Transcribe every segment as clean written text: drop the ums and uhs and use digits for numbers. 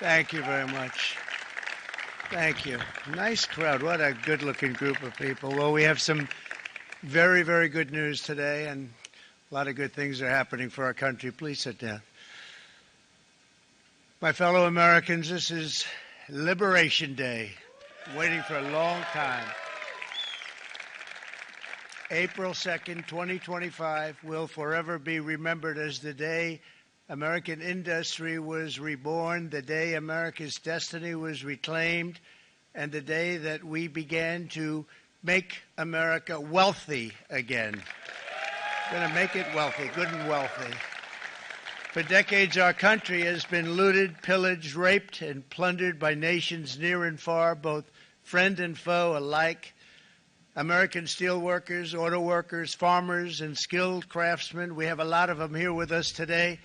Thank you very much. Thank you. Nice crowd. What a good-looking group of people. Well, we have some very, very good news today, and a lot of good things are happening for our country. Please sit down. My fellow Americans, this is Liberation Day. Waiting for a long time. April 2nd, 2025 will forever be remembered as the day American industry was reborn, the day America's destiny was reclaimed, and the day that we began to make America wealthy again. Going to make it wealthy, good and wealthy. For decades, our country has been looted, pillaged, raped, and plundered by nations near and far, both friend and foe alike. American steelworkers, auto workers, farmers, and skilled craftsmen, we have a lot of them here with us today.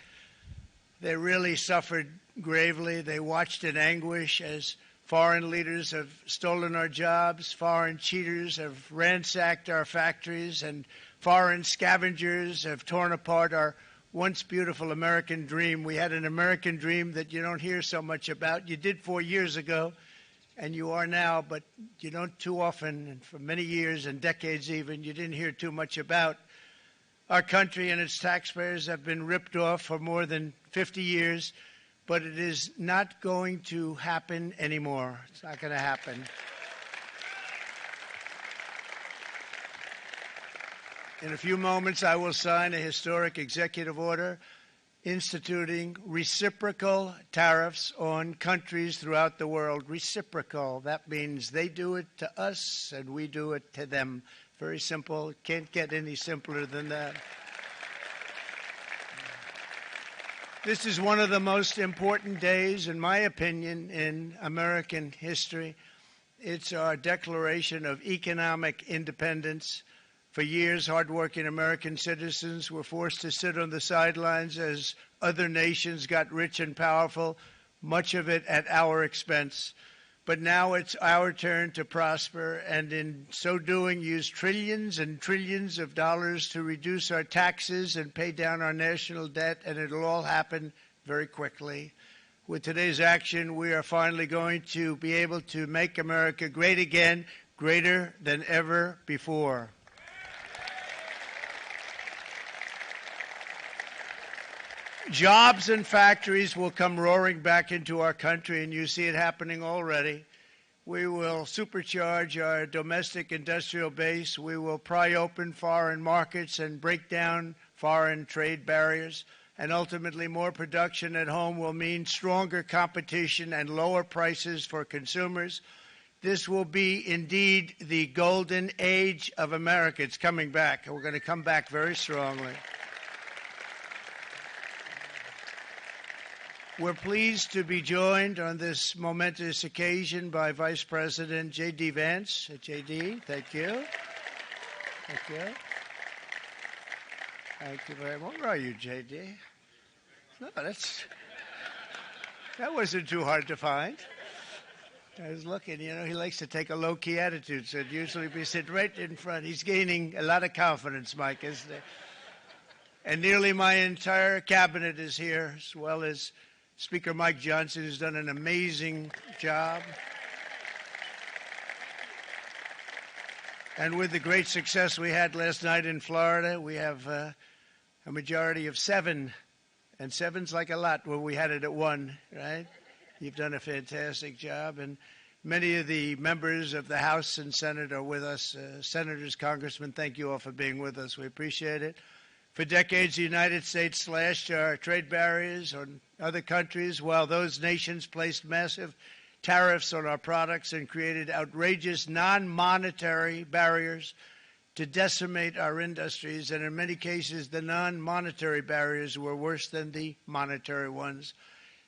They really suffered gravely. They watched in anguish as foreign leaders have stolen our jobs, foreign cheaters have ransacked our factories, and foreign scavengers have torn apart our once beautiful American dream. We had an American dream that you don't hear so much about. You did 4 years ago, and you are now, but you don't too often, and for many years and decades even, you didn't hear too much about. Our country and its taxpayers have been ripped off for more than 50 years, but it is not going to happen anymore. It's not going to happen. In a few moments, I will sign a historic executive order instituting reciprocal tariffs on countries throughout the world. Reciprocal, that means they do it to us and we do it to them. Very simple. Can't get any simpler than that. This is one of the most important days, in my opinion, in American history. It's our declaration of economic independence. For years, hardworking American citizens were forced to sit on the sidelines as other nations got rich and powerful, much of it at our expense. But now it's our turn to prosper, and in so doing, use trillions and trillions of dollars to reduce our taxes and pay down our national debt, and it'll all happen very quickly. With today's action, we are finally going to be able to make America great again, greater than ever before. Jobs and factories will come roaring back into our country, and you see it happening already. We will supercharge our domestic industrial base. We will pry open foreign markets and break down foreign trade barriers. And ultimately, more production at home will mean stronger competition and lower prices for consumers. This will be indeed the golden age of America. It's coming back, and we're going to come back very strongly. We're pleased to be joined on this momentous occasion by Vice President J.D. Vance. J.D., thank you. Thank you. Thank you very much. Where are you, J.D.? No, that wasn't too hard to find. I was looking, he likes to take a low-key attitude, so it'd usually be sitting right in front. He's gaining a lot of confidence, Mike, isn't he? And nearly my entire cabinet is here, as well as Speaker Mike Johnson, who's done an amazing job. And with the great success we had last night in Florida, we have a majority of 7. And 7's like a lot when we had it at 1, right? You've done a fantastic job. And many of the members of the House and Senate are with us. Senators, Congressmen, thank you all for being with us. We appreciate it. For decades, the United States slashed our trade barriers on other countries, while those nations placed massive tariffs on our products and created outrageous non-monetary barriers to decimate our industries. And in many cases, the non-monetary barriers were worse than the monetary ones.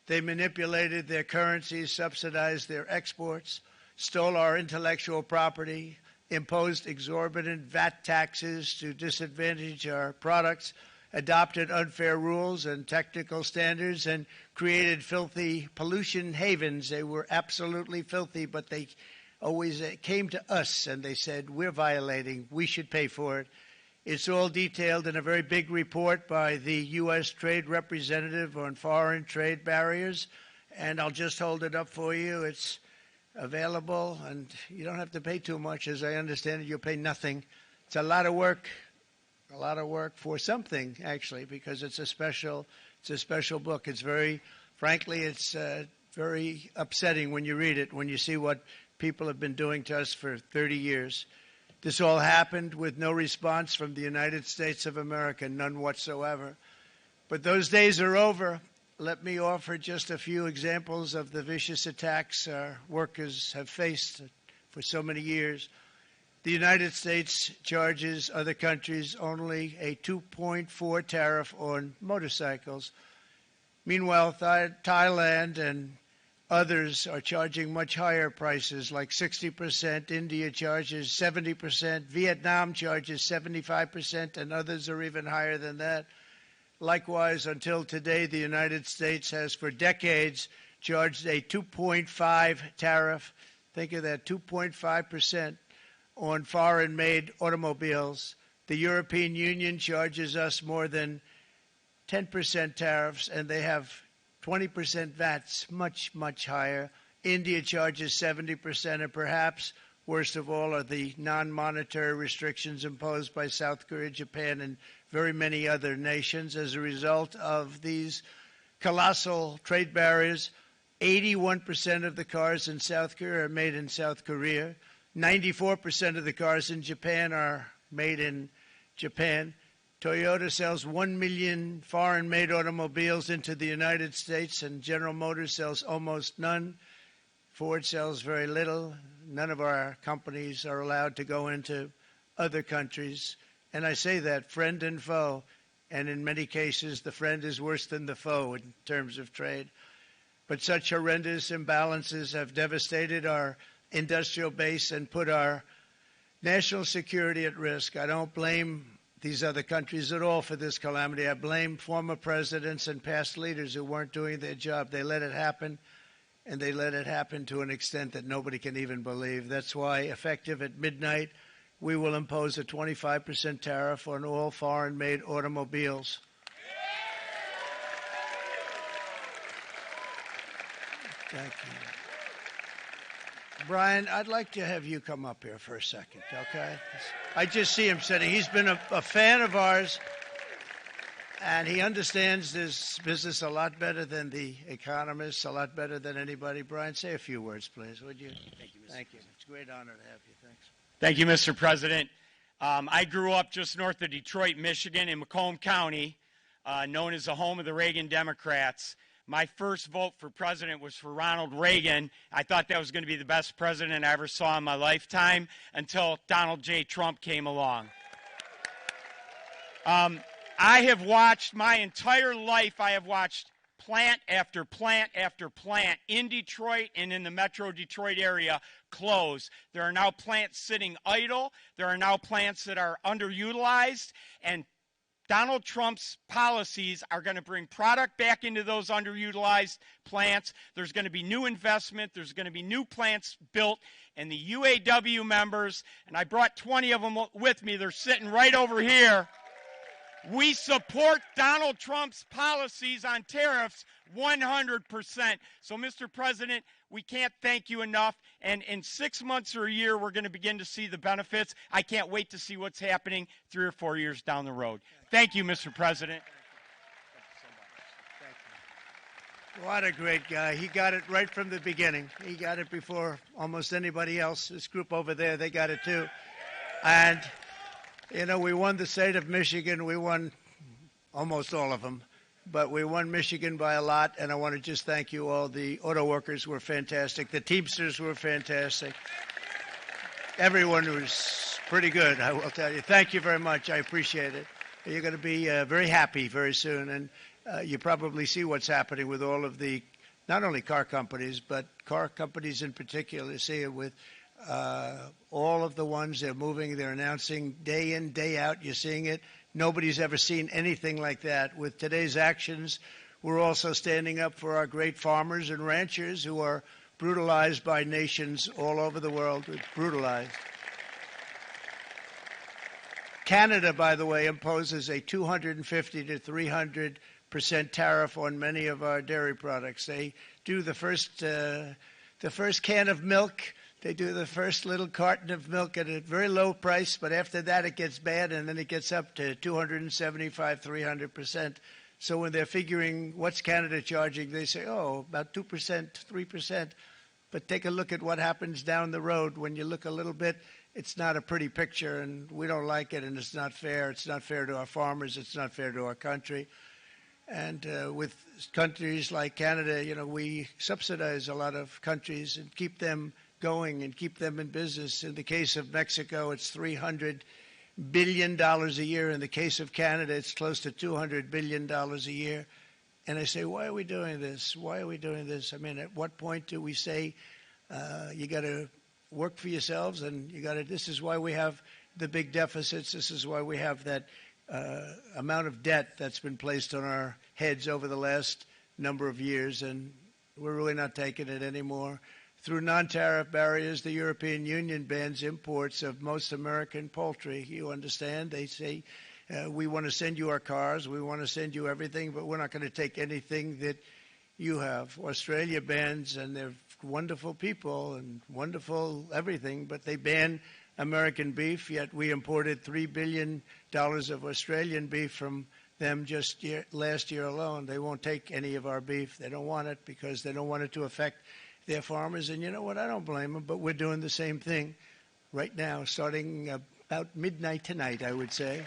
They manipulated their currencies, subsidized their exports, stole our intellectual property, imposed exorbitant VAT taxes to disadvantage our products, adopted unfair rules and technical standards, and created filthy pollution havens. They were absolutely filthy, but they always came to us and they said, we're violating, we should pay for it. It's all detailed in a very big report by the U.S. Trade Representative on Foreign Trade Barriers. and I'll just hold it up for you. It's available, and you don't have to pay too much. As I understand it, you'll pay nothing. It's a lot of work for something, actually, because it's a special book. It's frankly, it's very upsetting when you read it, when you see what people have been doing to us for 30 years. This all happened with no response from the United States of America, none whatsoever. But those days are over. Let me offer just a few examples of the vicious attacks our workers have faced for so many years. The United States charges other countries only a 2.4 tariff on motorcycles. Meanwhile, Thailand and others are charging much higher prices, like 60%. India charges 70%. Vietnam charges 75%, and others are even higher than that. Likewise, until today, the United States has for decades charged a 2.5 tariff. Think of that, 2.5% on foreign-made automobiles. The European Union charges us more than 10% tariffs, and they have 20% VATs, much, much higher. India charges 70%, and perhaps worst of all are the non-monetary restrictions imposed by South Korea, Japan, and very many other nations. As a result of these colossal trade barriers, 81% of the cars in South Korea are made in South Korea. 94% of the cars in Japan are made in Japan. Toyota sells 1 million foreign-made automobiles into the United States, and General Motors sells almost none. Ford sells very little. None of our companies are allowed to go into other countries. And I say that, friend and foe, and in many cases the friend is worse than the foe in terms of trade. But such horrendous imbalances have devastated our industrial base and put our national security at risk. I don't blame these other countries at all for this calamity. I blame former presidents and past leaders who weren't doing their job. They let it happen, and they let it happen to an extent that nobody can even believe. That's why, effective at midnight, we will impose a 25% tariff on all foreign-made automobiles. Thank you. Brian, I'd like to have you come up here for a second, okay? I just see him sitting. He's been a fan of ours, and he understands this business a lot better than the economists, a lot better than anybody. Brian, say a few words, please, would you? Thank you, Mr. Thank you. It's a great honor to have you. Thanks. Thank you, Mr. President. I grew up just north of Detroit, Michigan, in Macomb County, known as the home of the Reagan Democrats. My first vote for president was for Ronald Reagan. I thought that was going to be the best president I ever saw in my lifetime until Donald J. Trump came along. I have watched my entire life, I have watched plant after plant after plant in Detroit and in the metro Detroit area close. There are now plants sitting idle. There are now plants that are underutilized, and Donald Trump's policies are going to bring product back into those underutilized plants. There's going to be new investment. There's going to be new plants built. And the UAW members, and I brought 20 of them with me, they're sitting right over here. We support Donald Trump's policies on tariffs 100%. So, Mr. President, we can't thank you enough. And in 6 months or a year, we're going to begin to see the benefits. I can't wait to see what's happening 3 or 4 years down the road. Thank you, Mr. President. What a great guy. He got it right from the beginning. He got it before almost anybody else. This group over there, they got it too. And you know, we won the state of Michigan. We won almost all of them, but we won Michigan by a lot, and I want to just thank you all. The auto workers were fantastic. The Teamsters were fantastic. Everyone was pretty good, I will tell you. Thank you very much. I appreciate it. You're going to be very happy very soon, and you probably see what's happening with all of the, not only car companies, but car companies in particular. You see it with all of the ones they're moving, they're announcing day in, day out. You're seeing it. Nobody's ever seen anything like that. With today's actions, we're also standing up for our great farmers and ranchers who are brutalized by nations all over the world. Brutalized. Canada, by the way, imposes a 250 to 300% tariff on many of our dairy products. They do the first can of milk. They do the first little carton of milk at a very low price, but after that it gets bad, and then it gets up to 275, 300%. So when they're figuring what's Canada charging, they say, oh, about 2%, 3%. But take a look at what happens down the road. When you look a little bit, it's not a pretty picture, and we don't like it, and it's not fair. It's not fair to our farmers. It's not fair to our country. And with countries like Canada, you know, we subsidize a lot of countries and keep them going and keep them in business. In the case of Mexico, it's $300 billion a year. In the case of Canada, it's close to $200 billion a year. And I say, why are we doing this? Why are we doing this? I mean, at what point do we say you got to work for yourselves, and you got to? This is why we have the big deficits. This is why we have that amount of debt that's been placed on our heads over the last number of years, and we're really not taking it anymore. Through non-tariff barriers, the European Union bans imports of most American poultry. You understand? They say, we want to send you our cars, we want to send you everything, but we're not going to take anything that you have. Australia bans, and they're wonderful people and wonderful everything, but they ban American beef, yet we imported $3 billion of Australian beef from them just last year alone. They won't take any of our beef. They don't want it because they don't want it to affect their farmers. And you know what? I don't blame them, but we're doing the same thing right now, starting about midnight tonight, I would say.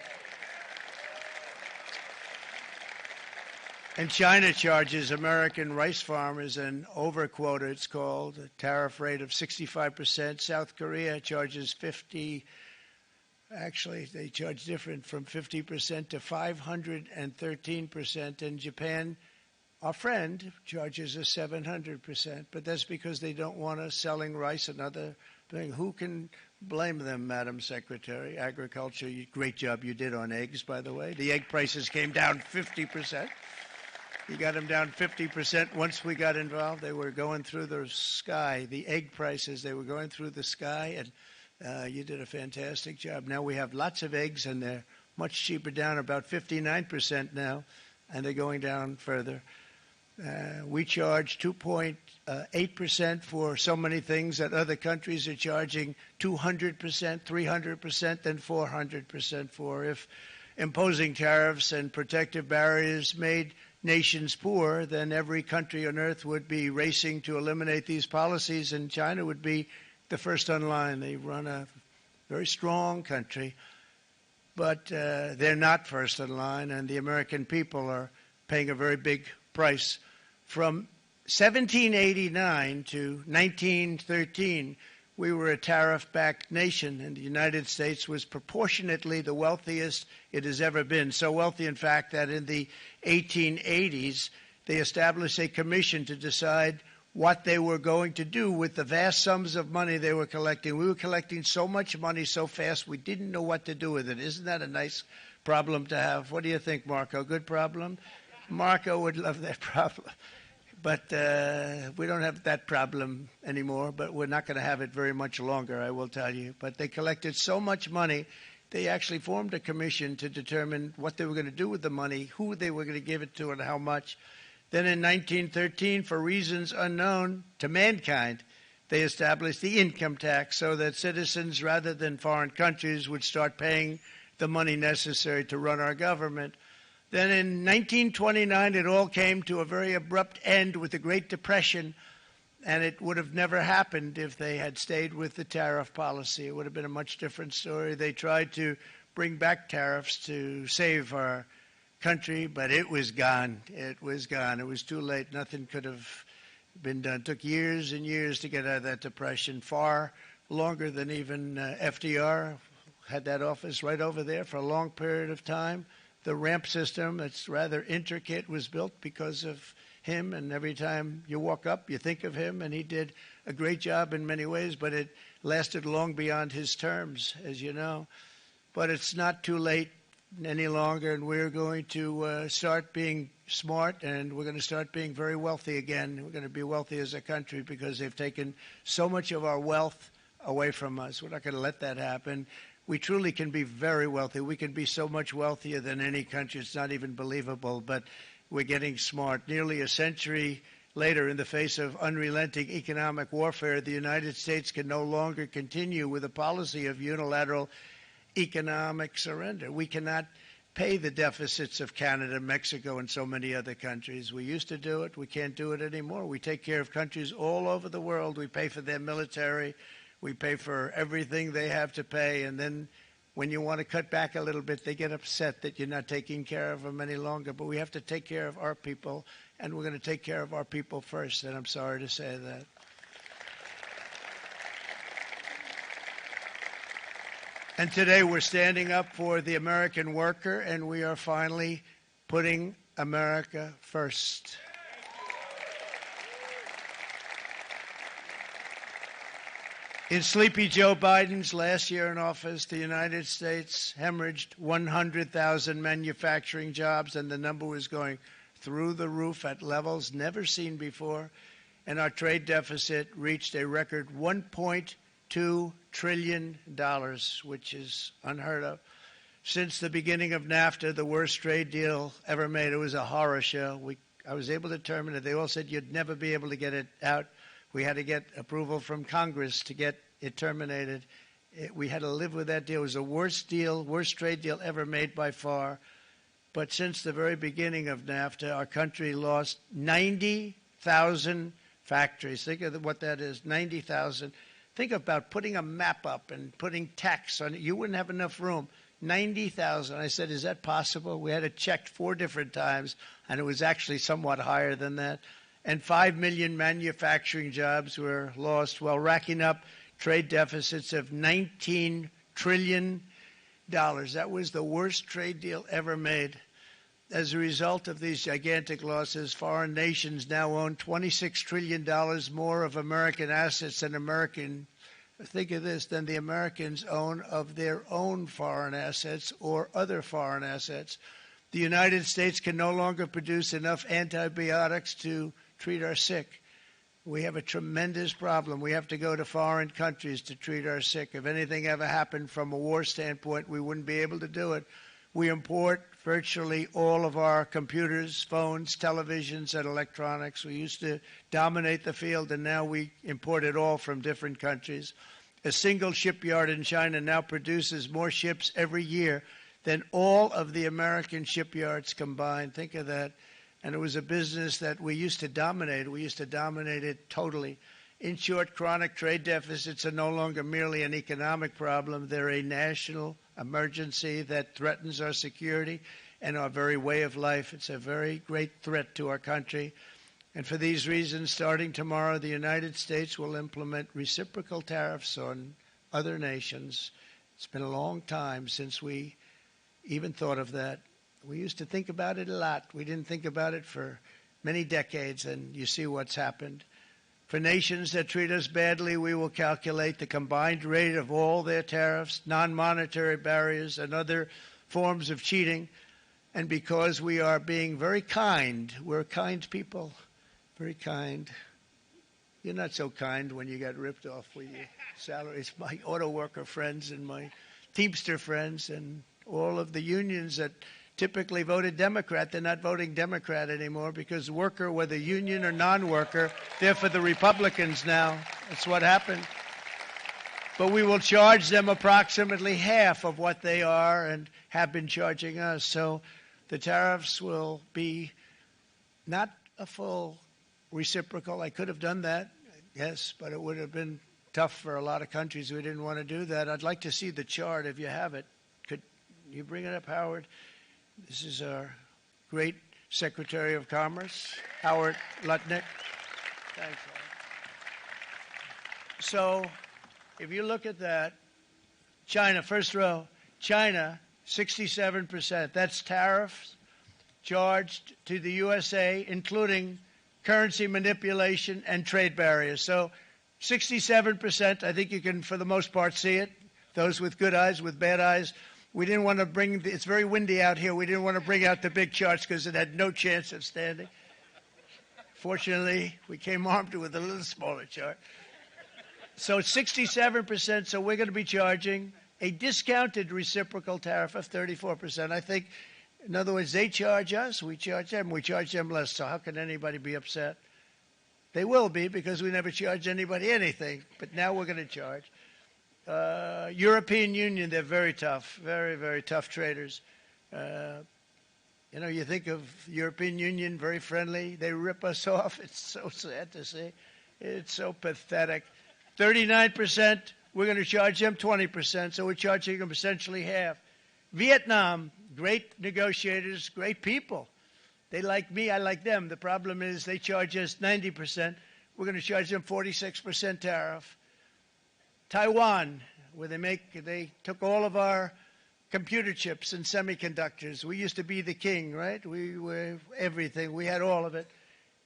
And China charges American rice farmers an overquota, it's called, a tariff rate of 65%. South Korea charges 50%. Actually, they charge different, from 50% to 513%. And Japan, our friend, charges us 700%. But that's because they don't want us selling rice and other things. Who can blame them, Madam Secretary? Agriculture, great job you did on eggs, by the way. The egg prices came down 50%. You got them down 50% once we got involved. They were going through the sky. The egg prices, they were going through the sky, and you did a fantastic job. Now we have lots of eggs, and they're much cheaper, down about 59% now, and they're going down further. We charge 2.8% for so many things that other countries are charging 200%, 300%, and 400% for. If imposing tariffs and protective barriers made nations poor, then every country on earth would be racing to eliminate these policies, and China would be the first on line. They run a very strong country, but they're not first in line, and the American people are paying a very big price. From 1789 to 1913, we were a tariff-backed nation, and the United States was proportionately the wealthiest it has ever been. So wealthy, in fact, that in the 1880s, they established a commission to decide what they were going to do with the vast sums of money they were collecting. We were collecting so much money so fast, we didn't know what to do with it. Isn't that a nice problem to have? What do you think, Marco? Good problem? Marco would love that problem. But we don't have that problem anymore, but we're not going to have it very much longer, I will tell you. But they collected so much money, they actually formed a commission to determine what they were going to do with the money, who they were going to give it to, and how much. Then in 1913, for reasons unknown to mankind, they established the income tax so that citizens, rather than foreign countries, would start paying the money necessary to run our government. Then in 1929, it all came to a very abrupt end with the Great Depression, and it would have never happened if they had stayed with the tariff policy. It would have been a much different story. They tried to bring back tariffs to save our country, but it was gone. It was gone. It was too late. Nothing could have been done. It took years and years to get out of that depression, far longer than even FDR had that office right over there for a long period of time. The ramp system, that's rather intricate, was built because of him, and every time you walk up, you think of him, and he did a great job in many ways, but it lasted long beyond his terms, as you know. But it's not too late any longer, and we're going to start being smart, and we're going to start being very wealthy again. We're going to be wealthy as a country because they've taken so much of our wealth away from us. We're not going to let that happen. we truly can be very wealthy. We can be so much wealthier than any country. It's not even believable, but we're getting smart. Nearly a century later, in the face of unrelenting economic warfare, the United States can no longer continue with a policy of unilateral economic surrender. We cannot pay the deficits of Canada, Mexico, and so many other countries. We used to do it. We can't do it anymore. We take care of countries all over the world. We pay for their military. We pay for everything they have to pay. And then when you want to cut back a little bit, they get upset that you're not taking care of them any longer. But we have to take care of our people, and we're going to take care of our people first. And I'm sorry to say that. And today we're standing up for the American worker, and we are finally putting America first. In sleepy Joe Biden's last year in office, the United States hemorrhaged 100,000 manufacturing jobs, and the number was going through the roof at levels never seen before. And our trade deficit reached a record $1.2 trillion, which is unheard of. Since the beginning of NAFTA, the worst trade deal ever made. It was a horror show. I was able to terminate it. They all said you'd never be able to get it out. We had to get approval from Congress to get it terminated. We had to live with that deal. It was the worst trade deal ever made by far. But since the very beginning of NAFTA, our country lost 90,000 factories. Think of what that is, 90,000. Think about putting a map up and putting text on it. You wouldn't have enough room. 90,000. I said, is that possible? We had it checked 4 different times, and it was actually somewhat higher than that. And 5 million manufacturing jobs were lost while racking up trade deficits of $19 trillion. That was the worst trade deal ever made. As a result of these gigantic losses, foreign nations now own $26 trillion more of American assets than the Americans own of their own foreign assets or other foreign assets. The United States can no longer produce enough antibiotics to treat our sick. We have a tremendous problem. We have to go to foreign countries to treat our sick. If anything ever happened from a war standpoint, we wouldn't be able to do it. We import virtually all of our computers, phones, televisions, and electronics. We used to dominate the field, and now we import it all from different countries. A single shipyard in China now produces more ships every year than all of the American shipyards combined. Think of that. And it was a business that we used to dominate. We used to dominate it totally. In short, chronic trade deficits are no longer merely an economic problem. They're a national emergency that threatens our security and our very way of life. It's a very great threat to our country. And for these reasons, starting tomorrow, the United States will implement reciprocal tariffs on other nations. It's been a long time since we even thought of that. We used to think about it a lot. We didn't think about it for many decades, and you see what's happened. For nations that treat us badly, we will calculate the combined rate of all their tariffs, non-monetary barriers, and other forms of cheating. And because we are being very kind, we're kind people, very kind. You're not so kind when you got ripped off with your salaries. My auto worker friends and my Teamster friends and all of the unions that typically voted Democrat, they're not voting Democrat anymore because worker, whether union or non-worker, they're for the Republicans now. That's what happened. But we will charge them approximately half of what they are and have been charging us. So the tariffs will be not a full reciprocal. I could have done that, yes, but it would have been tough for a lot of countries who didn't want to do that. I'd like to see the chart if you have it. Could you bring it up, Howard? This is our great Secretary of Commerce, Howard Lutnick. Thanks, Howard. So if you look at that, China, first row, China, 67%. That's tariffs charged to the USA, including currency manipulation and trade barriers. So 67%, I think you can, for the most part, see it. Those with good eyes, with bad eyes. We didn't want to bring, it's very windy out here. We didn't want to bring out the big charts because it had no chance of standing. Fortunately, we came armed with a little smaller chart. So 67%, so we're going to be charging a discounted reciprocal tariff of 34%. I think, in other words, they charge us, we charge them less. So how can anybody be upset? They will be, because we never charge anybody anything. But now we're going to charge. European Union, they're very tough, very, very tough traders. You know, you think of European Union, very friendly. They rip us off. It's so sad to see. It's so pathetic. 39%, we're going to charge them 20%, so we're charging them essentially half. Vietnam, great negotiators, great people. They like me, I like them. The problem is they charge us 90%. We're going to charge them 46% tariff. Taiwan, where they took all of our computer chips and semiconductors. We used to be the king, right? We were everything. We had all of it.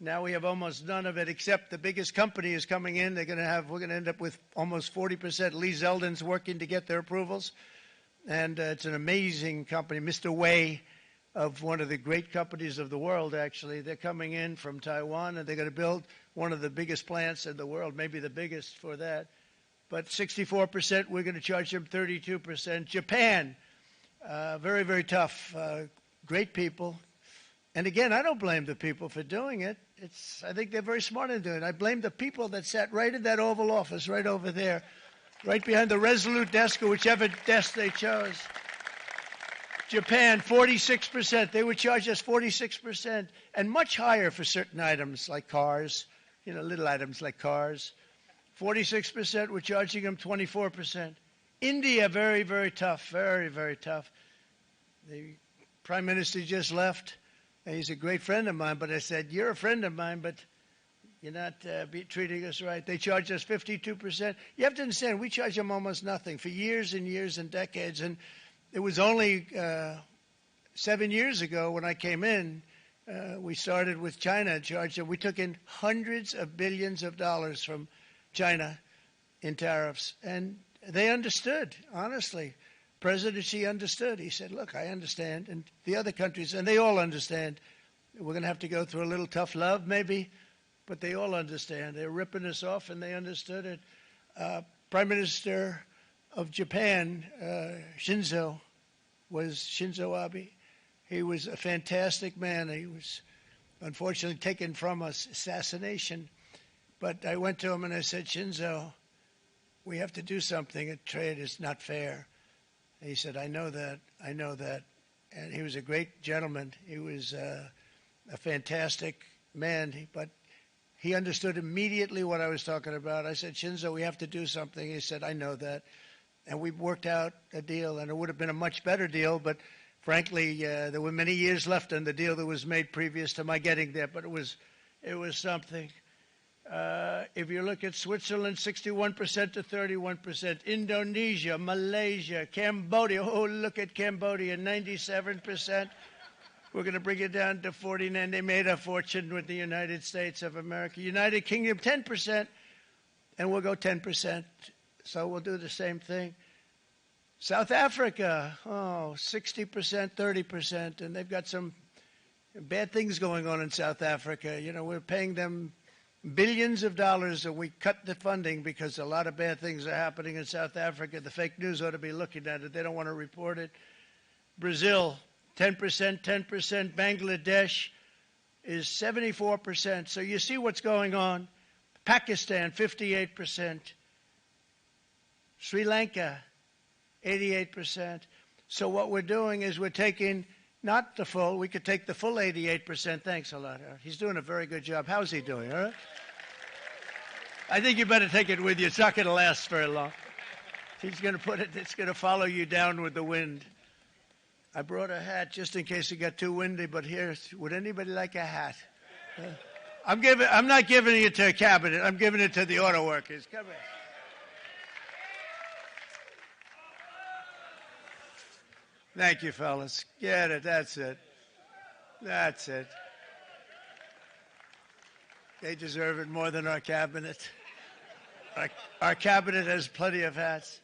Now we have almost none of it, except the biggest company is coming in. We're going to end up with almost 40%. Lee Zeldin's working to get their approvals. And it's an amazing company. Mr. Wei, of one of the great companies of the world, actually. They're coming in from Taiwan, and they're going to build one of the biggest plants in the world, maybe the biggest for that. But 64%, we're going to charge them 32%. Japan, very, very tough, great people. And again, I don't blame the people for doing it. I think they're very smart in doing it. I blame the people that sat right in that Oval Office, right over there, right behind the Resolute desk or whichever desk they chose. Japan, 46%. They would charge us 46%, and much higher for certain items like cars, you know, little items like cars. 46%, we're charging them 24%. India, very, very tough, very, very tough. The Prime Minister just left. He's a great friend of mine, but I said, you're a friend of mine, but you're not treating us right. They charge us 52%. You have to understand, we charge them almost nothing for years and years and decades. And it was only 7 years ago when I came in, we started with China and charged them. We took in hundreds of billions of dollars from China in tariffs. And they understood, honestly. President Xi understood. He said, look, I understand. And the other countries, and they all understand. We're going to have to go through a little tough love, maybe, but they all understand. They're ripping us off, and they understood it. Prime Minister of Japan, Shinzo Abe. He was a fantastic man. He was unfortunately taken from us, assassination. But I went to him and I said, Shinzo, we have to do something. Trade is not fair. He said, I know that. And he was a great gentleman. He was a fantastic man, but he understood immediately what I was talking about. I said, Shinzo, we have to do something. He said, I know that. And we worked out a deal, and it would have been a much better deal, but frankly, there were many years left on the deal that was made previous to my getting there, but it was something. If you look at Switzerland, 61% to 31%. Indonesia, Malaysia, Cambodia. Oh, look at Cambodia, 97%. We're going to bring it down to 49%. They made a fortune with the United States of America. United Kingdom, 10%, and we'll go 10%. So we'll do the same thing. South Africa, 60%, 30%, and they've got some bad things going on in South Africa. You know, we're paying them billions of dollars, and we cut the funding because a lot of bad things are happening in South Africa. The fake news ought to be looking at it. They don't want to report it. Brazil, 10%, 10%. Bangladesh is 74%. So you see what's going on. Pakistan, 58%. Sri Lanka, 88%. So what we're doing is we're taking not the full. We could take the full 88%. Thanks a lot. He's doing a very good job. How's he doing? All right? I think you better take it with you. It's not going to last very long. He's going to put it. It's going to follow you down with the wind. I brought a hat just in case it got too windy. But here, would anybody like a hat? I'm not giving it to a cabinet. I'm giving it to the auto workers. Come here. Thank you, fellas. Get it. That's it. That's it. They deserve it more than our cabinet. Our cabinet has plenty of hats.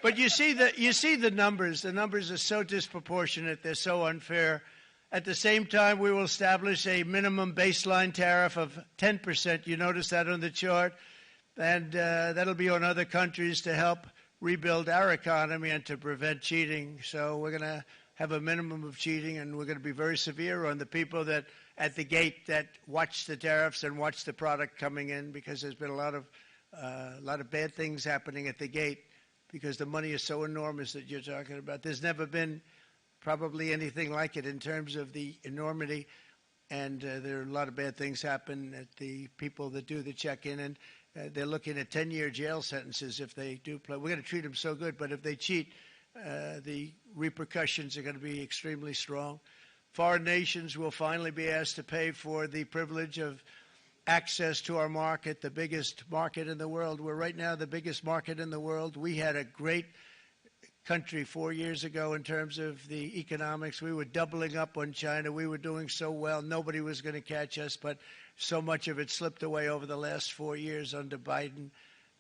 But you see the numbers. The numbers are so disproportionate. They're so unfair. At the same time, we will establish a minimum baseline tariff of 10%. You notice that on the chart. And that'll be on other countries to help rebuild our economy and to prevent cheating. So we're going to have a minimum of cheating, and we're going to be very severe on the people that at the gate that watch the tariffs and watch the product coming in, because there's been a lot of bad things happening at the gate because the money is so enormous that you're talking about. There's never been probably anything like it in terms of the enormity, and there are a lot of bad things happen at the people that do the check-in, and they're looking at 10-year jail sentences if they do play. We're going to treat them so good, but if they cheat, the repercussions are going to be extremely strong. Foreign nations will finally be asked to pay for the privilege of access to our market, the biggest market in the world. We're right now the biggest market in the world. We had a great country 4 years ago in terms of the economics. We were doubling up on China. We were doing so well. Nobody was going to catch us, but so much of it slipped away over the last 4 years under Biden.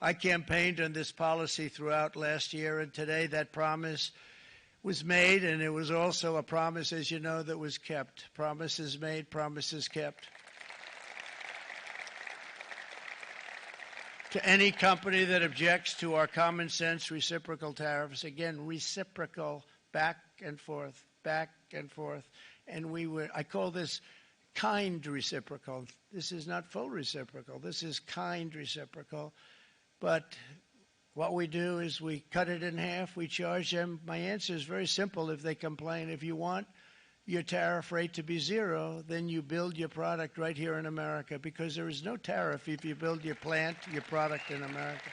I campaigned on this policy throughout last year, and today that promise was made, and it was also a promise, as you know, that was kept. Promises made, promises kept. To any company that objects to our common sense reciprocal tariffs, again, reciprocal, back and forth, back and forth. And I call this kind reciprocal. This is not full reciprocal. This is kind reciprocal. But what we do is we cut it in half. We charge them. My answer is very simple if they complain. If you want your tariff rate to be zero, then you build your product right here in America, because there is no tariff if you build your plant, your product in America.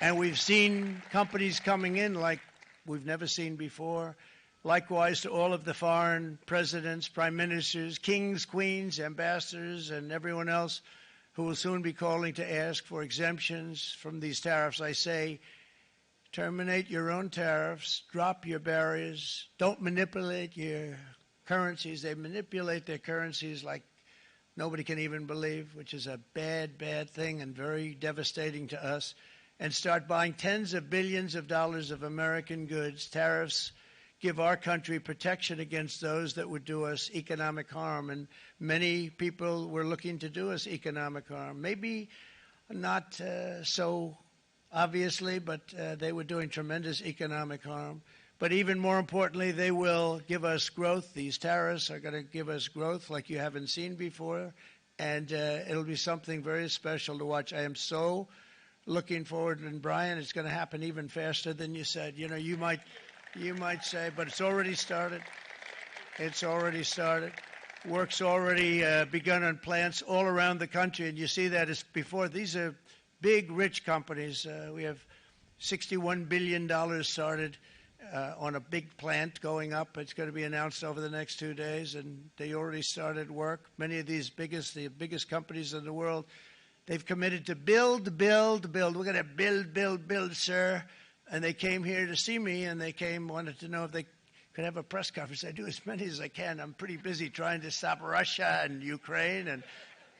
And we've seen companies coming in like we've never seen before. Likewise to all of the foreign presidents, prime ministers, kings, queens, ambassadors, and everyone else who will soon be calling to ask for exemptions from these tariffs. I say, terminate your own tariffs, drop your barriers, don't manipulate your currencies. They manipulate their currencies like nobody can even believe, which is a bad, bad thing and very devastating to us, and start buying tens of billions of dollars of American goods. Tariffs give our country protection against those that would do us economic harm, and many people were looking to do us economic harm. Maybe not so obviously, but they were doing tremendous economic harm. But even more importantly, they will give us growth. These tariffs are going to give us growth like you haven't seen before, and it'll be something very special to watch. I am so looking forward, and Brian, it's going to happen even faster than you said. You know, you might say, but it's already started. It's already started. Work's already begun on plants all around the country, and you see that as before. These are big, rich companies. We have $61 billion started on a big plant going up. It's going to be announced over the next 2 days, and they already started work. Many of these the biggest companies in the world, they've committed to build, build, build. We're going to build, build, build, sir. And they came here to see me, and they wanted to know if they could have a press conference. I do as many as I can. I'm pretty busy trying to stop Russia and Ukraine and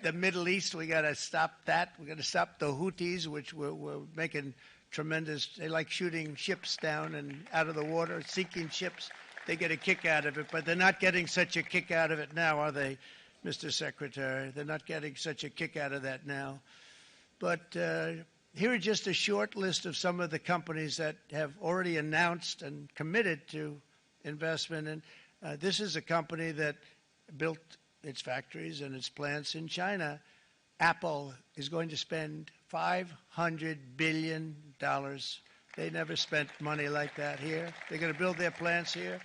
the Middle East. We got to stop that. We got to stop the Houthis, which we're making tremendous. They like shooting ships down and out of the water, sinking ships. They get a kick out of it, but they're not getting such a kick out of it now, are they, Mr. Secretary? They're not getting such a kick out of that now. But here are just a short list of some of the companies that have already announced and committed to investment. And this is a company that built its factories and its plants in China. Apple is going to spend $500 billion. They never spent money like that here. They're going to build their plants here.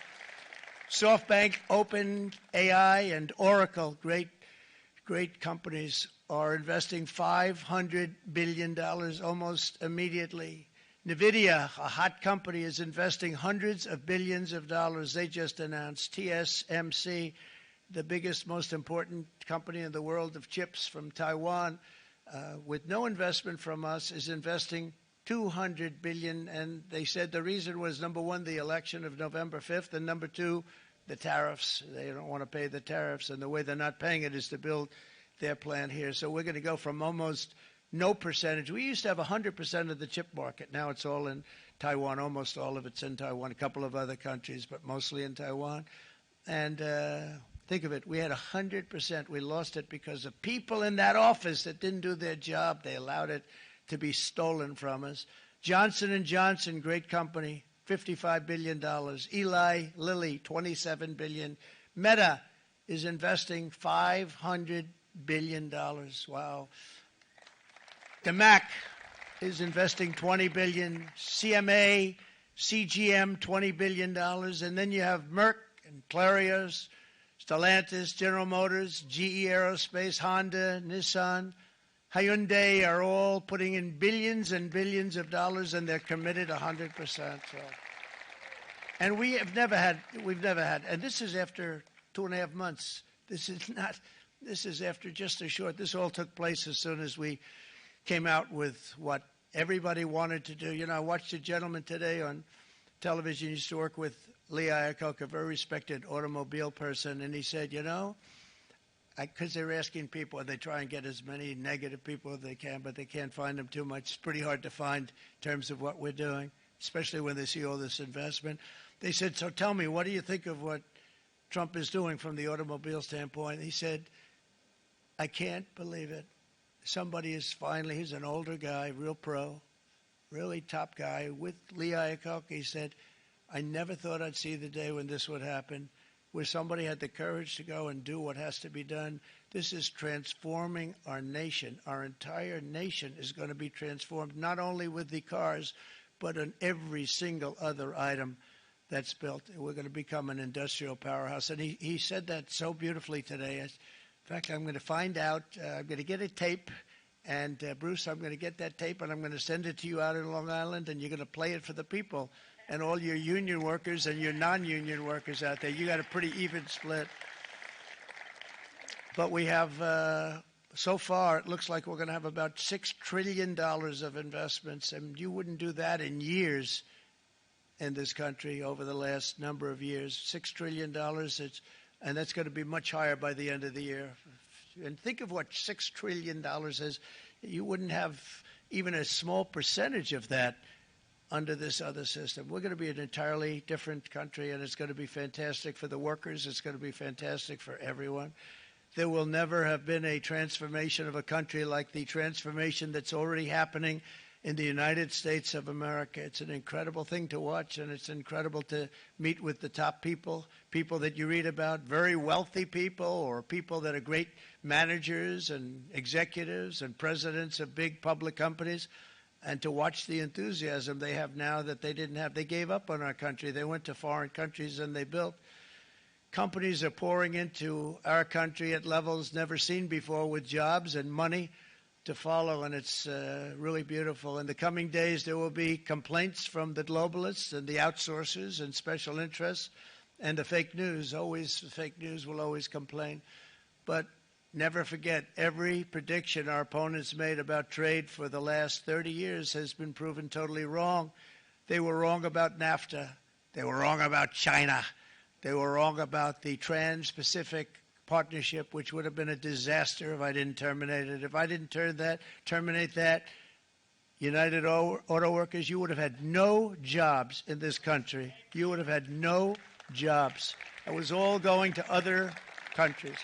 SoftBank, OpenAI, and Oracle, great companies, are investing $500 billion almost immediately. NVIDIA, a hot company, is investing hundreds of billions of dollars. They just announced. TSMC, the biggest, most important company in the world of chips from Taiwan, with no investment from us, is investing $200 billion. And they said the reason was, number one, the election of November 5th, and number two, the tariffs. They don't want to pay the tariffs, and the way they're not paying it is to build their plant here. So we're going to go from almost no percentage. We used to have 100% of the chip market. Now it's all in Taiwan. Almost all of it's in Taiwan, a couple of other countries, but mostly in Taiwan. And think of it, we had 100%. We lost it because of people in that office that didn't do their job. They allowed it to be stolen from us. Johnson & Johnson, great company, $55 billion. Eli Lilly, $27 billion. Meta is investing $500 billion. Wow. The Mac is investing $20 billion. CMA, CGM, $20 billion. And then you have Merck and Clarios, Stellantis, General Motors, GE Aerospace, Honda, Nissan, Hyundai are all putting in billions and billions of dollars, and they're committed 100%. So. And we've never had, and this is after 2.5 months. This is after just a short, this all took place as soon as we came out with what everybody wanted to do. You know, I watched a gentleman today on television, used to work with Lee Iacocca, a very respected automobile person, and he said, you know, because they're asking people, they try and get as many negative people as they can, but they can't find them too much. It's pretty hard to find in terms of what we're doing, especially when they see all this investment. They said, so tell me, what do you think of what Trump is doing from the automobile standpoint? He said, I can't believe it. Somebody is finally, he's an older guy, real pro, really top guy, with Lee Iacocca. He said, I never thought I'd see the day when this would happen, where somebody had the courage to go and do what has to be done. This is transforming our nation. Our entire nation is going to be transformed, not only with the cars, but on every single other item that's built. We're going to become an industrial powerhouse. And he said that so beautifully today. In fact, I'm going to find out, I'm going to get a tape, and Bruce, I'm going to get that tape, and I'm going to send it to you out in Long Island, and you're going to play it for the people. And all your union workers and your non-union workers out there, you got a pretty even split. But we have, so far, it looks like we're going to have about $6 trillion of investments, and you wouldn't do that in years in this country over the last number of years. $6 trillion, and that's going to be much higher by the end of the year. And think of what $6 trillion is. You wouldn't have even a small percentage of that under this other system. We're going to be an entirely different country, and it's going to be fantastic for the workers. It's going to be fantastic for everyone. There will never have been a transformation of a country like the transformation that's already happening in the United States of America. It's an incredible thing to watch, and it's incredible to meet with the top people, people that you read about, very wealthy people, or people that are great managers and executives and presidents of big public companies. And to watch the enthusiasm they have now that they didn't have. They gave up on our country. They went to foreign countries and they built. Companies are pouring into our country at levels never seen before, with jobs and money to follow, and it's really beautiful. In the coming days, there will be complaints from the globalists and the outsourcers and special interests and the fake news. Always, the fake news will always complain. But never forget, every prediction our opponents made about trade for the last 30 years has been proven totally wrong. They were wrong about NAFTA. They were wrong about China. They were wrong about the Trans-Pacific Partnership, which would have been a disaster if I didn't terminate it. If I didn't terminate that, United Auto Workers, you would have had no jobs in this country. You would have had no jobs. It was all going to other countries.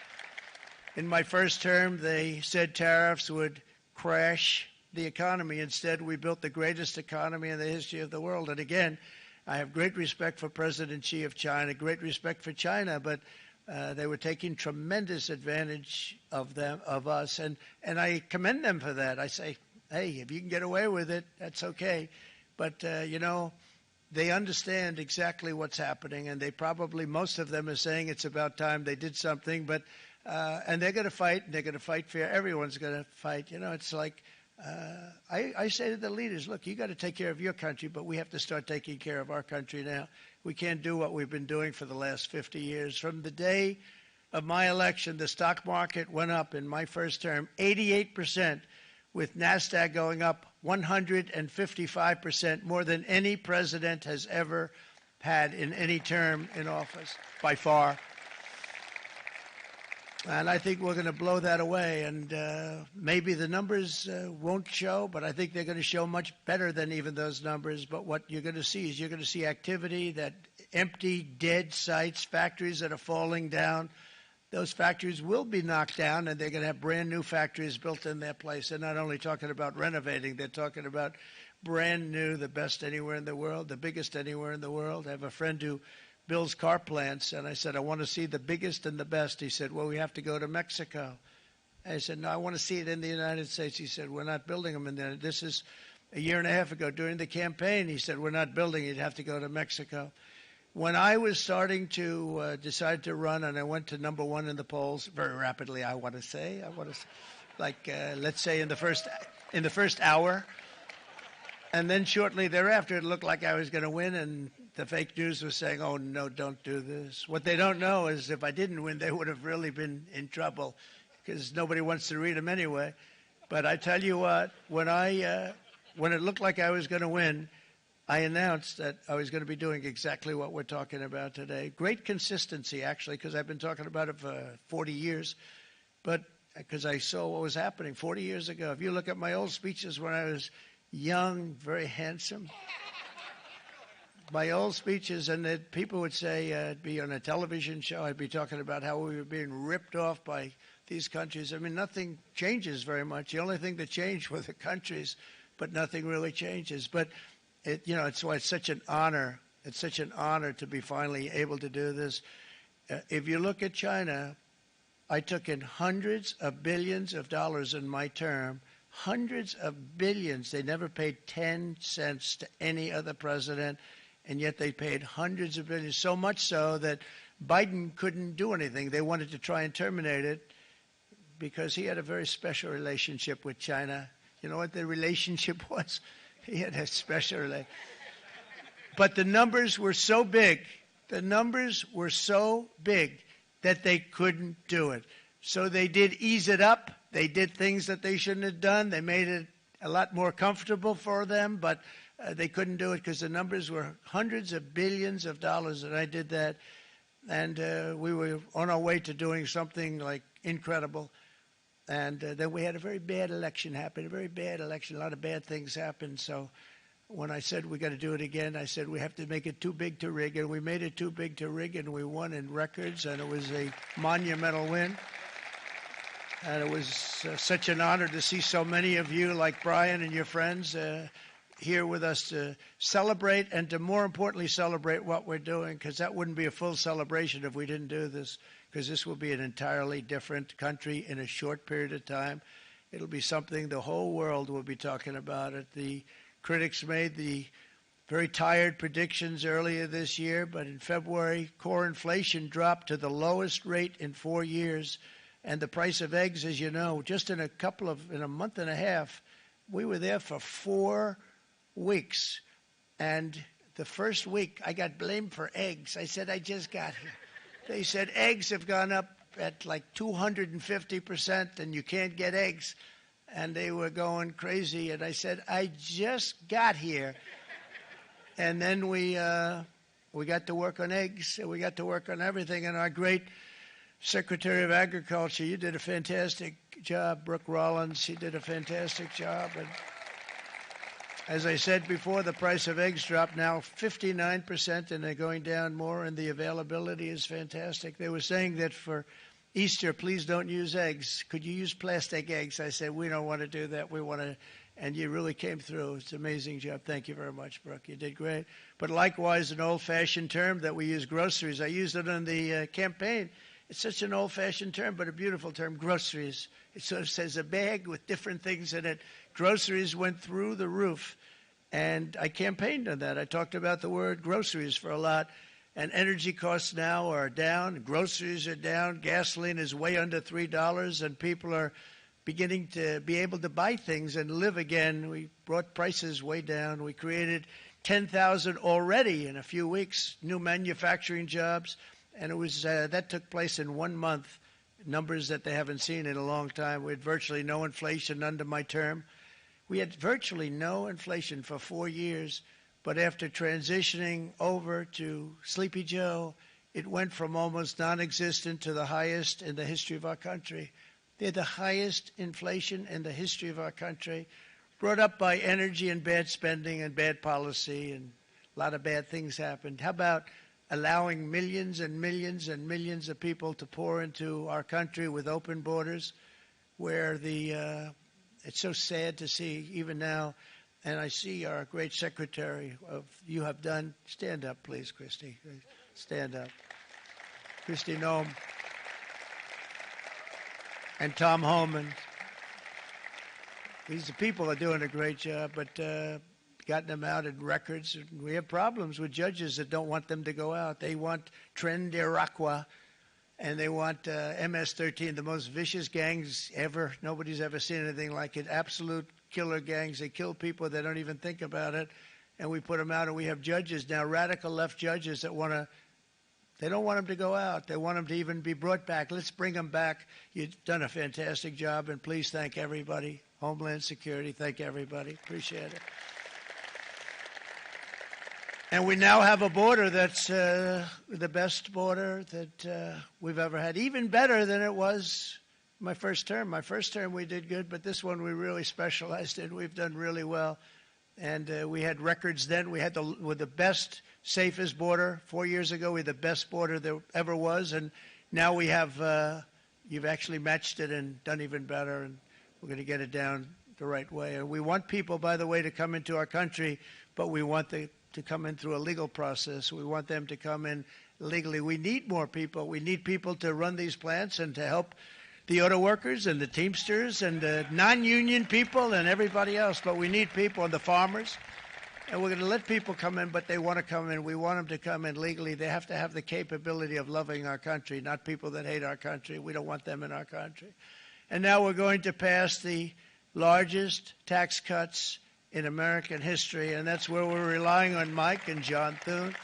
In my first term, they said tariffs would crash the economy. Instead, we built the greatest economy in the history of the world. And again, I have great respect for President Xi of China, great respect for China, but they were taking tremendous advantage of us, and I commend them for that. I say, hey, if you can get away with it, that's okay. But, you know, they understand exactly what's happening, and they probably, most of them are saying it's about time they did something, but and they're going to fight, and they're going to fight fair. Everyone's going to fight. You know, it's like I say to the leaders, look, you got to take care of your country, but we have to start taking care of our country now. We can't do what we've been doing for the last 50 years. From the day of my election, the stock market went up in my first term 88%, with NASDAQ going up 155%, more than any president has ever had in any term in office, by far. And I think we're going to blow that away. And maybe the numbers won't show, but I think they're going to show much better than even those numbers. But what you're going to see is you're going to see activity, that empty, dead sites, factories that are falling down. Those factories will be knocked down, and they're going to have brand new factories built in their place. They're not only talking about renovating, they're talking about brand new, the best anywhere in the world, the biggest anywhere in the world. I have a friend who builds car plants, and I said, I want to see the biggest and the best. He said, well, we have to go to Mexico. I said, no, I want to see it in the United States. He said, we're not building them in there. This is a year and a half ago during the campaign. He said, we're not building it. You'd have to go to Mexico. When I was starting to decide to run, and I went to number one in the polls very rapidly, I want to say, let's say in the first hour. And then shortly thereafter, it looked like I was going to win, and the fake news was saying, oh, no, don't do this. What they don't know is if I didn't win, they would have really been in trouble because nobody wants to read them anyway. But I tell you what, when it looked like I was going to win, I announced that I was going to be doing exactly what we're talking about today. Great consistency, actually, because I've been talking about it for 40 years, but because I saw what was happening 40 years ago. If you look at my old speeches when I was young, very handsome, my old speeches, and that people would say I'd be on a television show, I'd be talking about how we were being ripped off by these countries. I mean, nothing changes very much. The only thing that changed were the countries, but nothing really changes. But it's why it's such an honor. It's such an honor to be finally able to do this. If you look at China, I took in hundreds of billions of dollars in my term, hundreds of billions. They never paid 10 cents to any other president, and yet they paid hundreds of billions, so much so that Biden couldn't do anything. They wanted to try and terminate it because he had a very special relationship with China. You know what the relationship was? He had a special relationship. But the numbers were so big, that they couldn't do it. So they did ease it up. They did things that they shouldn't have done. They made it a lot more comfortable for them, but they couldn't do it because the numbers were hundreds of billions of dollars, and I did that. And we were on our way to doing something like incredible. And then we had a very bad election happen, a lot of bad things happened. So when I said we got to do it again, I said we have to make it too big to rig. And we made it too big to rig, and we won in records, and it was a monumental win. And it was such an honor to see so many of you like Brian and your friends here with us to celebrate and to more importantly celebrate what we're doing, because that wouldn't be a full celebration if we didn't do this, because this will be an entirely different country in a short period of time. It'll be something the whole world will be talking about it. The critics made the very tired predictions earlier this year, but in February, core inflation dropped to the lowest rate in 4 years. And the price of eggs, as you know, just in a month and a half, we were there for 4 weeks. And the first week, I got blamed for eggs. I said, I just got here. They said eggs have gone up at like 250%, and you can't get eggs. And they were going crazy. And I said, I just got here. And then we got to work on eggs, and we got to work on everything. And our great Secretary of Agriculture, you did a fantastic job. Brooke Rollins, she did a fantastic job. And as I said before, the price of eggs dropped now 59%, and they're going down more, and the availability is fantastic. They were saying that for Easter, please don't use eggs. Could you use plastic eggs? I said, we don't want to do that. We want to, and you really came through. It's an amazing job. Thank you very much, Brooke. You did great. But likewise, an old-fashioned term that we use, groceries. I used it in the campaign. It's such an old-fashioned term, but a beautiful term, groceries. It sort of says a bag with different things in it. Groceries went through the roof, and I campaigned on that. I talked about the word groceries for a lot, and energy costs now are down. Groceries are down. Gasoline is way under $3, and people are beginning to be able to buy things and live again. We brought prices way down. We created 10,000 already in a few weeks, new manufacturing jobs. And it was that took place in 1 month, numbers that they haven't seen in a long time. We had virtually no inflation under my term. We had virtually no inflation for 4 years. But after transitioning over to Sleepy Joe, it went from almost non-existent to the highest in the history of our country. They're the highest inflation in the history of our country, brought up by energy and bad spending and bad policy, and a lot of bad things happened. How about allowing millions and millions and millions of people to pour into our country with open borders, where it's so sad to see even now And I see our great secretary you have done. Stand up, please, Christy. Stand up. Christy Noem. And Tom Holman. These people are doing a great job, but gotten them out in records. We have problems with judges that don't want them to go out. They want Tren de Aragua, and they want MS-13, the most vicious gangs ever. Nobody's ever seen anything like it. Absolute killer gangs. They kill people. They don't even think about it. And we put them out, and we have judges now, radical left judges that they don't want them to go out. They want them to even be brought back. Let's bring them back. You've done a fantastic job, and please thank everybody. Homeland Security, thank everybody. Appreciate it. And we now have a border that's the best border that we've ever had, even better than it was my first term. My first term we did good, but this one we really specialized in. We've done really well. And we had records then. We had the best, safest border. 4 years ago, we had the best border there ever was. And now we have, you've actually matched it and done even better. And we're going to get it down the right way. And we want people, by the way, to come into our country, but we want them to come in through a legal process. We want them to come in legally. We need more people. We need people to run these plants and to help the auto workers and the Teamsters and the non-union people and everybody else. But we need people and the farmers. And we're going to let people come in, but they want to come in. We want them to come in legally. They have to have the capability of loving our country, not people that hate our country. We don't want them in our country. And now we're going to pass the largest tax cuts in American history, and that's where we're relying on Mike and John Thune.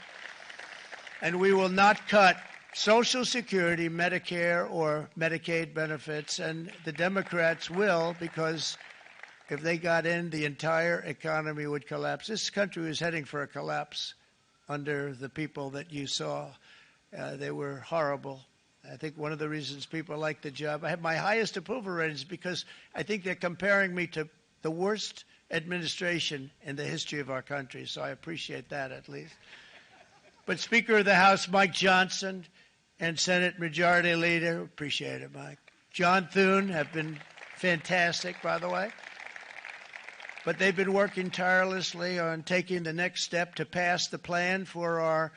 And we will not cut Social Security, Medicare, or Medicaid benefits, and the Democrats will, because if they got in, the entire economy would collapse. This country was heading for a collapse under the people that you saw. They were horrible. I think one of the reasons people like the job, I have my highest approval ratings because I think they're comparing me to the worst administration in the history of our country, so I appreciate that at least. But Speaker of the House Mike Johnson and Senate Majority Leader, appreciate it, Mike. John Thune have been fantastic, by the way. But they've been working tirelessly on taking the next step to pass the plan for our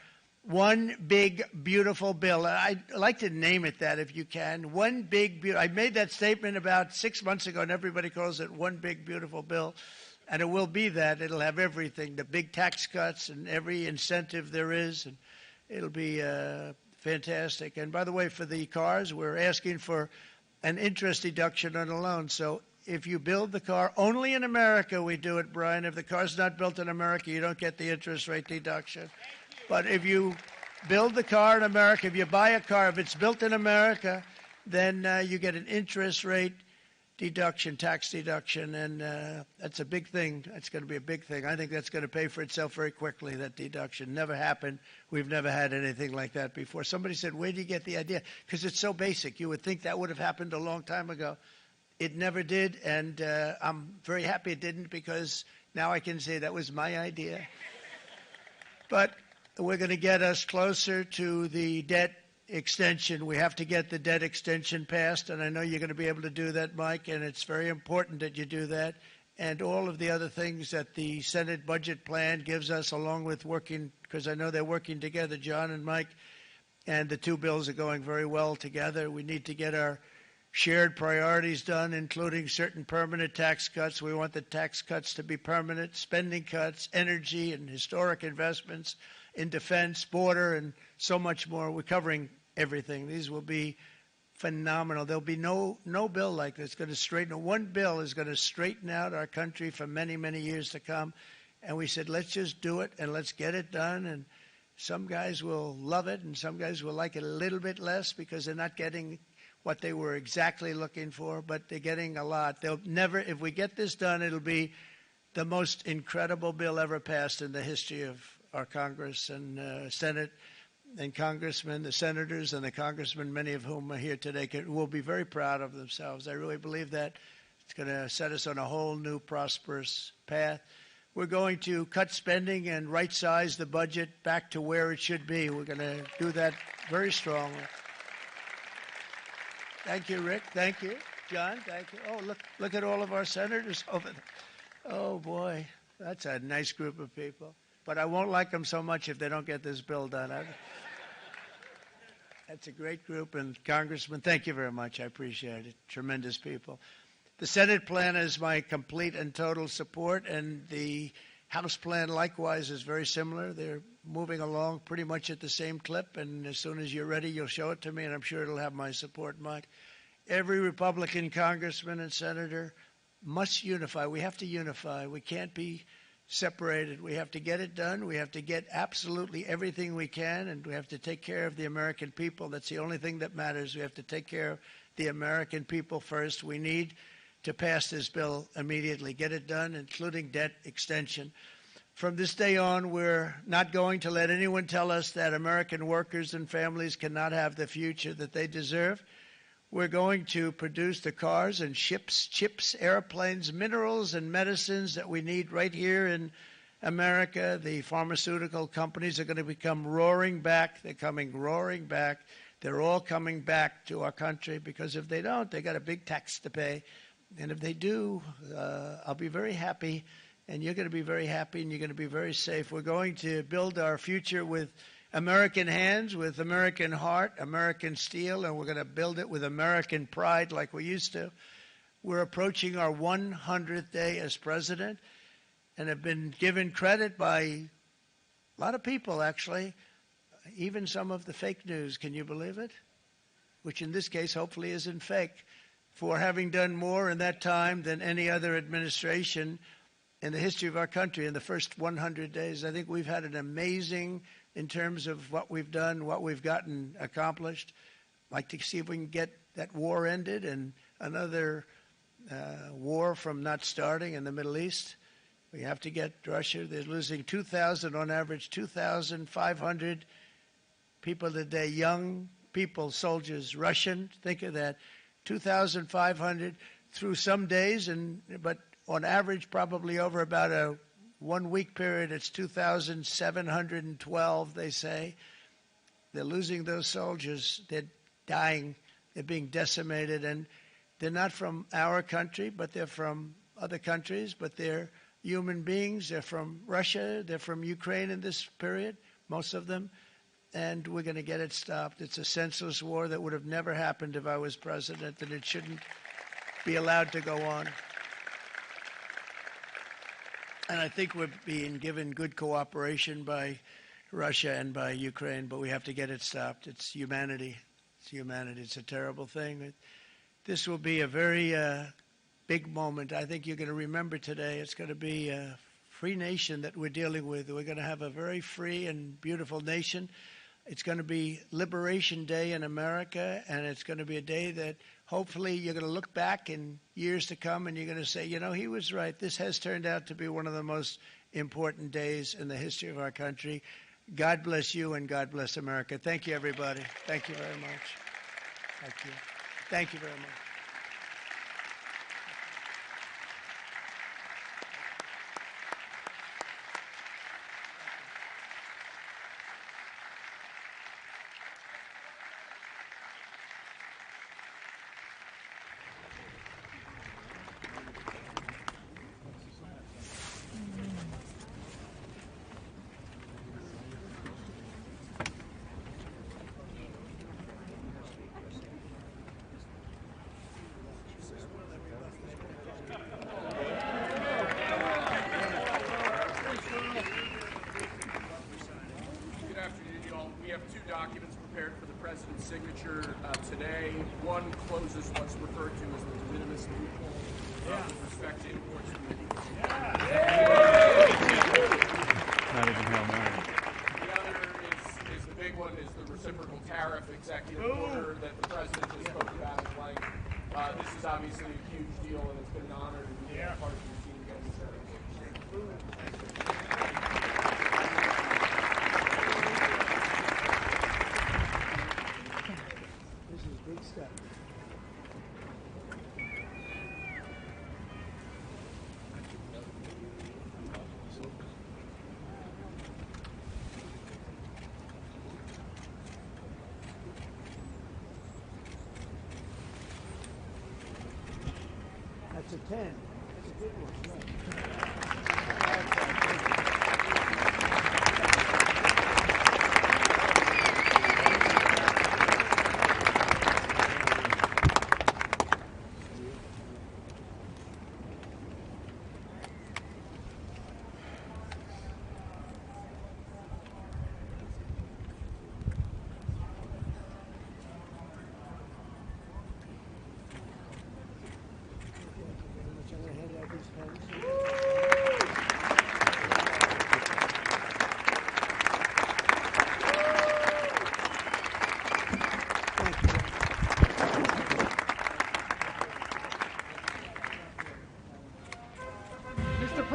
one big, beautiful bill. I'd like to name it that if you can. One big, I made that statement about 6 months ago, and everybody calls it one big, beautiful bill. And it will be that. It'll have everything, the big tax cuts and every incentive there is. And it'll be fantastic. And by the way, for the cars, we're asking for an interest deduction on a loan. So if you build the car, only in America we do it, Brian. If the car's not built in America, you don't get the interest rate deduction. But if you build the car in America, if you buy a car, if it's built in America, then you get an interest rate deduction, tax deduction, and that's a big thing. That's going to be a big thing. I think that's going to pay for itself very quickly, that deduction. Never happened. We've never had anything like that before. Somebody said, where do you get the idea? Because it's so basic. You would think that would have happened a long time ago. It never did, and I'm very happy it didn't because now I can say that was my idea. But we're going to get us closer to the debt extension. We have to get the debt extension passed, and I know you're going to be able to do that, Mike, and it's very important that you do that. And all of the other things that the Senate budget plan gives us, along with working, because I know they're working together, John and Mike, and the two bills are going very well together. We need to get our shared priorities done, including certain permanent tax cuts. We want the tax cuts to be permanent, spending cuts, energy and historic investments in defense, border, and so much more. We're covering everything. These will be phenomenal. There'll be no bill like this going to straighten. One bill is going to straighten out our country for many, many years to come. And we said, let's just do it and let's get it done. And some guys will love it and some guys will like it a little bit less because they're not getting what they were exactly looking for, but they're getting a lot. They'll never, if we get this done, it'll be the most incredible bill ever passed in the history of our Congress and Senate and congressmen, the senators and the congressmen, many of whom are here today, will be very proud of themselves. I really believe that. It's going to set us on a whole new prosperous path. We're going to cut spending and right-size the budget back to where it should be. We're going to do that very strongly. Thank you, Rick. Thank you. John, thank you. Oh, look at all of our senators over there. Oh, boy. That's a nice group of people. But I won't like them so much if they don't get this bill done. That's a great group. And Congressman, thank you very much. I appreciate it. Tremendous people. The Senate plan is my complete and total support, and the House plan likewise is very similar. They're moving along pretty much at the same clip, and as soon as you're ready, you'll show it to me, and I'm sure it'll have my support, Mike. Every Republican congressman and senator must unify. We have to unify. We can't be separated. We have to get it done. We have to get absolutely everything we can, and we have to take care of the American people. That's the only thing that matters. We have to take care of the American people first. We need to pass this bill immediately, get it done, including debt extension. From this day on, we're not going to let anyone tell us that American workers and families cannot have the future that they deserve. We're going to produce the cars and ships, chips, airplanes, minerals, and medicines that we need right here in America. The pharmaceutical companies are going to come roaring back. They're coming roaring back. They're all coming back to our country because if they don't, they got a big tax to pay. And if they do, I'll be very happy, and you're going to be very happy, and you're going to be very safe. We're going to build our future with American hands, with American heart, American steel, and we're going to build it with American pride like we used to. We're approaching our 100th day as president and have been given credit by a lot of people, actually, even some of the fake news. Can you believe it? Which in this case hopefully isn't fake, for having done more in that time than any other administration in the history of our country in the first 100 days. I think we've had an amazing, in terms of what we've done, what we've gotten accomplished. I'd like to see if we can get that war ended and another war from not starting in the Middle East. We have to get Russia. They're losing 2,000 on average, 2,500 people a day, young people, soldiers, Russian. Think of that. 2,500 through some days, but on average, probably over about a 1 week period, it's 2,712, they say. They're losing those soldiers. They're dying. They're being decimated. And they're not from our country, but they're from other countries. But they're human beings. They're from Russia. They're from Ukraine in this period, most of them. And we're going to get it stopped. It's a senseless war that would have never happened if I was president, and it shouldn't be allowed to go on. And I think we're being given good cooperation by Russia and by Ukraine, but we have to get it stopped. It's humanity. It's humanity. It's a terrible thing. This will be a very big moment. I think you're going to remember today. It's going to be a free nation that we're dealing with. We're going to have a very free and beautiful nation. It's going to be Liberation Day in America, and it's going to be a day that hopefully you're going to look back in years to come and you're going to say, you know, he was right. This has turned out to be one of the most important days in the history of our country. God bless you and God bless America. Thank you, everybody. Thank you very much. Thank you. Thank you very much. Signature today. One closes what's referred to as the de minimis loophole with respect to imports from the Not even Hail Mary. The other is the big one, is the reciprocal tariff executive order that the president just spoke about at length. This is obviously a huge deal, and it's been an honor to be part of your team getting this done. Big stuff. That's a 10. That's a good one. Right.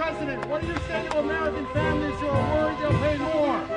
President, what do you say to American families who are worried they'll pay more?